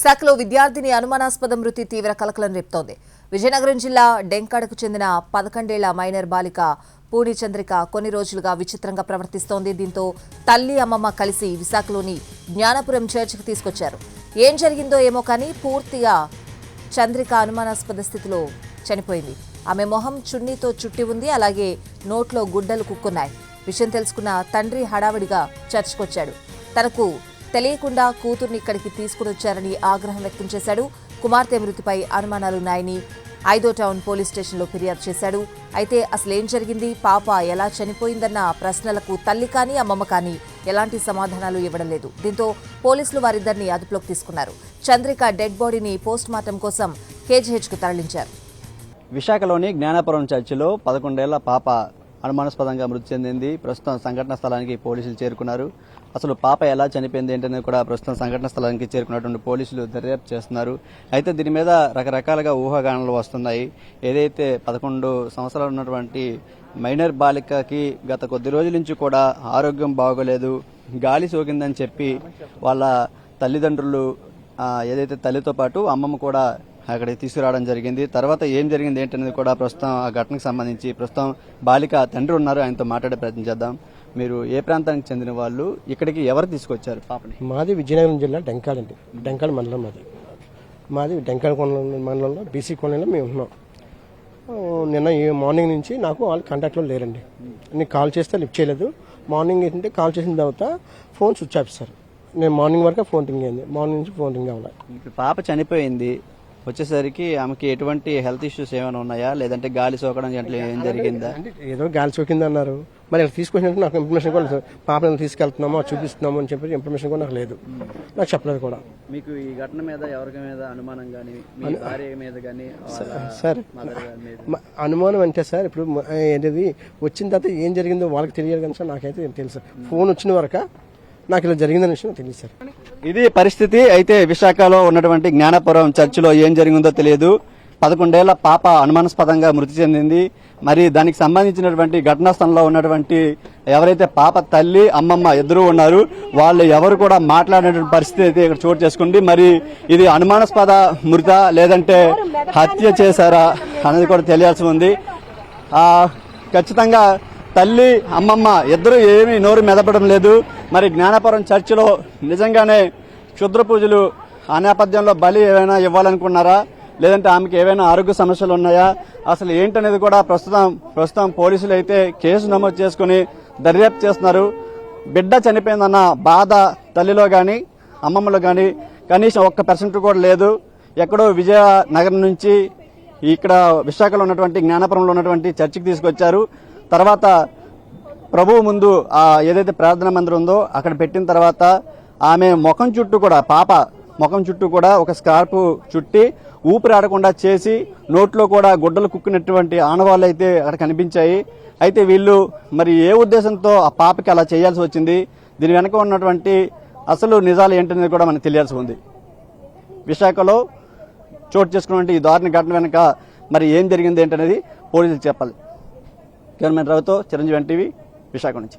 విశాఖలో విద్యార్థిని అనుమానాస్పద మృతి తీవ్ర కలకలం రేపుతోంది. విజయనగరం జిల్లా డెంకాడకు చెందిన 11 ఏళ్ల మైనర్ బాలిక పూడి చంద్రిక కొన్ని రోజులుగా విచిత్రంగా ప్రవర్తిస్తోంది. దీంతో తల్లి అమ్మమ్మ కలిసి విశాఖలోని జ్ఞానపురం చర్చికి తీసుకొచ్చారు. ఏం జరిగిందో ఏమో కానీ పూర్తిగా చంద్రిక అనుమానాస్పద స్థితిలో చనిపోయింది. ఆమె మొహం చున్నీతో చుట్టి ఉంది. అలాగే నోట్లో గుడ్డలు కుక్కున్నాయి. విషయం తెలుసుకున్న తండ్రి హడావిడిగా చర్చికొచ్చాడు. తనకు తెలియకుండా కూతుర్ని ఇక్కడికి తీసుకునొచ్చారని ఆగ్రహం వ్యక్తం చేశాడు. కుమార్తె మృతిపై అనుమానాలున్నాయని 5వ టౌన్ పోలీస్ స్టేషన్లో ఫిర్యాదు చేశాడు. అయితే అసలేం జరిగింది, పాప ఎలా చనిపోయిందన్న ప్రశ్నలకు తల్లి కానీ అమ్మమ్మ కానీ ఎలాంటి సమాధానాలు ఇవ్వడం లేదు. దీంతో పోలీసులు వారిద్దరిని అదుపులోకి తీసుకున్నారు. చంద్రిక డెడ్ బాడీని పోస్ట్ మార్టం కోసం కేజీహెచ్కు తరలించారు. విశాఖలోని జ్ఞానపురం చర్చిలో 11 ఏళ్ల పాప అనుమానాస్పదంగా మృతి చెందింది. ప్రస్తుతం సంఘటన స్థలానికి పోలీసులు చేరుకున్నారు. అసలు పాప ఎలా చనిపోయింది ఏంటనేది కూడా ప్రస్తుతం సంఘటన స్థలానికి చేరుకున్నటువంటి పోలీసులు దర్యాప్తు చేస్తున్నారు. అయితే దీని మీద రకరకాలుగా ఊహాగానాలు వస్తున్నాయి. ఏదైతే 11 సంవత్సరాలు ఉన్నటువంటి మైనర్ బాలికకి గత కొద్ది రోజుల నుంచి కూడా ఆరోగ్యం బాగోలేదు, గాలి సోకిందని చెప్పి వాళ్ళ తల్లిదండ్రులు ఏదైతే తల్లితో పాటు అమ్మమ్మ కూడా అక్కడికి తీసుకురావడం జరిగింది. తర్వాత ఏం జరిగింది ఏంటనేది కూడా ప్రస్తుతం ఆ ఘటనకు సంబంధించి ప్రస్తుతం బాలిక తండ్రి ఉన్నారు, ఆయనతో మాట్లాడే ప్రయత్నం చేద్దాం. మీరు ఏ ప్రాంతానికి చెందిన వాళ్ళు, ఇక్కడికి ఎవరు తీసుకొచ్చారు పాపని? మాది విజయనగరం జిల్లా డెంకాల్ అండి. డెంకాల్ మండలం మాది డెంకాల్ మండలంలో బీసీ కాలనీలో మేము ఉన్నాం. నిన్న మార్నింగ్ నుంచి నాకు వాళ్ళు కాంటాక్ట్లో లేరండి. నేను కాల్ చేస్తే లిఫ్ట్ చేయలేదు. మార్నింగ్ ఏంటంటే కాల్ చేసిన తర్వాత ఫోన్ స్విచ్ ఆఫ్ ఇస్తారు. నేను మార్నింగ్ వరకు ఫోన్ రింగ్ అయింది. మార్నింగ్ నుంచి ఫోన్ రింగ్ అవ్వాలి. పాప చనిపోయింది వచ్చేసరికి ఆమెకి ఎటువంటి హెల్త్ ఇష్యూస్ ఏమైనా ఉన్నాయా, లేదంటే గాలి సోకడం ఏం జరిగిందా? అంటే ఏదో గాలి సోకింది అన్నారు. మరి ఇలా తీసుకొచ్చినట్టు నాకు ఇన్ఫర్మేషన్ కూడా లేదు. పాపను తీసుకెళ్తున్నామో చూపిస్తున్నామో అని చెప్పి ఇన్ఫర్మేషన్ కూడా నాకు లేదు, నాకు చెప్పలేదు కూడా. మీకు ఈ ఘటన మీద ఎవరి మీద అనుమానం కానీ, మీ భార్య మీద కానీ? సార్ అనుమానం అంటే సార్ ఇప్పుడు ఏంటిది వచ్చిన తర్వాత ఏం జరిగిందో వాళ్ళకి తెలియదు కానీ సార్ నాకైతే తెలుసు. ఫోన్ వచ్చిన వరకు నాకు ఇలా జరిగిందనే విషయం తెలియదు సార్. ఇది పరిస్థితి. అయితే విశాఖలో ఉన్నటువంటి జ్ఞానపురం చర్చిలో ఏం జరిగిందో తెలియదు. 11 ఏళ్ల పాప అనుమానాస్పదంగా మృతి చెందింది. మరి దానికి సంబంధించినటువంటి ఘటనా స్థలంలో ఉన్నటువంటి ఎవరైతే పాప తల్లి అమ్మమ్మ ఇద్దరు ఉన్నారు, వాళ్ళు ఎవరు కూడా మాట్లాడినటువంటి పరిస్థితి అయితే ఇక్కడ చోటు చేసుకుంది. మరి ఇది అనుమానాస్పద మృత లేదంటే హత్య చేశారా అనేది కూడా తెలియాల్సి ఉంది. ఖచ్చితంగా తల్లి అమ్మమ్మ ఇద్దరు ఏమీ నోరు మెదపడం లేదు. మరి జ్ఞానపురం చర్చిలో నిజంగానే క్షుద్ర పూజలు ఆ నేపథ్యంలో బలి ఏమైనా ఇవ్వాలనుకున్నారా, లేదంటే ఆమెకి ఏవైనా ఆరోగ్య సమస్యలు ఉన్నాయా, అసలు ఏంటనేది కూడా ప్రస్తుతం పోలీసులు అయితే కేసు నమోదు చేసుకుని దర్యాప్తు చేస్తున్నారు. బిడ్డ చనిపోయిందన్న బాధ తల్లిలో కానీ అమ్మమ్మలో కానీ కనీసం 1% కూడా లేదు. ఎక్కడో విజయనగరం నుంచి ఇక్కడ విశాఖలో ఉన్నటువంటి జ్ఞానపురంలో ఉన్నటువంటి చర్చికి తీసుకొచ్చారు. తర్వాత ప్రభువు ముందు ఏదైతే ప్రార్థనా మందిరం ఉందో అక్కడ పెట్టిన తర్వాత ఆమె ముఖం చుట్టూ కూడా పాప ముఖం చుట్టూ కూడా ఒక స్కార్ప్ చుట్టి ఊపిరాడకుండా చేసి నోట్లో కూడా గుడ్డలు కుక్కినటువంటి ఆనవాళ్ళు అయితే అక్కడ కనిపించాయి. అయితే వీళ్ళు మరి ఏ ఉద్దేశంతో ఆ పాపకి అలా చేయాల్సి వచ్చింది, దీని వెనక ఉన్నటువంటి అసలు నిజాలు ఏంటనేది కూడా మనకు తెలియాల్సి ఉంది. విశాఖలో చోటు చేసుకున్నటువంటి ఈ దారుణ ఘటన వెనక మరి ఏం జరిగింది ఏంటనేది పోలీసులు చెప్పాలి. కెమెరామెన్ రావుతో చిరంజీవి, ఎన్టీవీ, విశాఖ నుంచి.